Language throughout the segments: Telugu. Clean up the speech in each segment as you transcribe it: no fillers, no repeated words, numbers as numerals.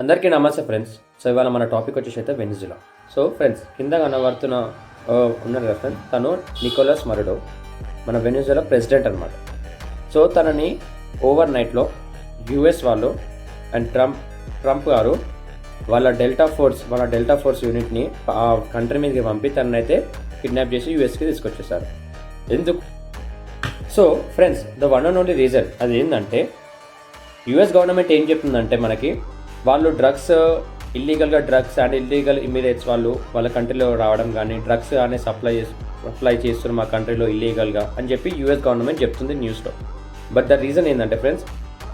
అందరికీ నమస్తే ఫ్రెండ్స్. సో ఇవాళ మన టాపిక్ వచ్చేసి అయితే వెనిజులా. సో ఫ్రెండ్స్, కింద కనబడుతున్న ఉన్నారు కదా ఫ్రెండ్స్, తను నికోలస్ మరుడో, మన వెనిజులా ప్రెసిడెంట్ అనమాట. సో తనని ఓవర్ నైట్లో యుఎస్ వాళ్ళు అండ్ ట్రంప్ గారు వాళ్ళ డెల్టా ఫోర్స్ యూనిట్ని ఆ కంట్రీ మీదకి పంపి తననైతే కిడ్నాప్ చేసి యూఎస్కి తీసుకొచ్చేసారు. ఎందుకు? So friends, the one and only reason అది ఏంటంటే, యుఎస్ గవర్నమెంట్ ఏం చెప్తుందంటే మనకి, వాళ్ళు ఇల్లీగల్గా డ్రగ్స్ అండ్ ఇల్లీగల్ ఇమిగ్రేట్స్ వాళ్ళ కంట్రీలో రావడం కానీ డ్రగ్స్ కానీ సప్లై చేస్తున్నారు మా కంట్రీలో ఇల్లీగల్గా అని చెప్పి యూఎస్ గవర్నమెంట్ చెప్తుంది న్యూస్లో. బట్ ద రీజన్ ఏంటంటే ఫ్రెండ్స్,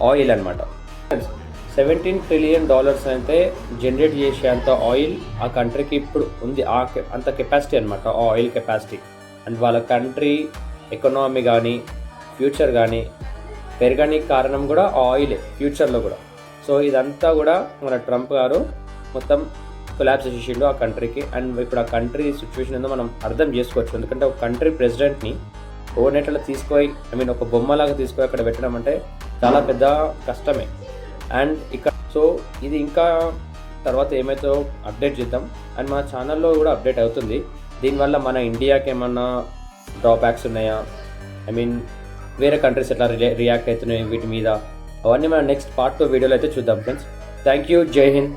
ఆయిల్ అనమాట. ఫ్రెండ్స్, $17 ట్రిలియన్ అయితే జనరేట్ చేసేంత ఆయిల్ ఆ కంట్రీకి ఇప్పుడు ఉంది. అంత కెపాసిటీ అనమాట, ఆ ఆయిల్ కెపాసిటీ. అండ్ వాళ్ళ కంట్రీ ఎకనామీ కానీ ఫ్యూచర్ కానీ పెరగడానికి కారణం కూడా ఆ ఆయిలే ఫ్యూచర్లో కూడా. సో ఇదంతా కూడా మన ట్రంప్ గారు మొత్తం కొలాబ్స్ చేసిండు ఆ కంట్రీకి. అండ్ ఇప్పుడు ఆ కంట్రీ సిచ్యువేషన్ ఏందో మనం అర్థం చేసుకోవచ్చు. ఎందుకంటే ఒక కంట్రీ ప్రెసిడెంట్ని ఓవర్నైట్లో తీసుకొని ఒక బొమ్మలాగా తీసుకొని అక్కడ పెట్టడం అంటే చాలా పెద్ద కష్టమే. అండ్ సో ఇది ఇంకా తర్వాత ఏమైతే అప్డేట్ చేద్దాం. అండ్ మన ఛానల్లో కూడా అప్డేట్ అవుతుంది. దీనివల్ల మన ఇండియాకి ఏమన్నా డ్రాబ్యాక్స్ ఉన్నాయా, వేరే కంట్రీస్ ఎట్లా రియాక్ట్ అవుతున్నాయి వీటి మీద, అవన్నీ మనం నెక్స్ట్ పార్ట్ 2 వీడియోలో అయితే చూద్దాం ఫ్రెండ్స్. Thank you. జై హింద్.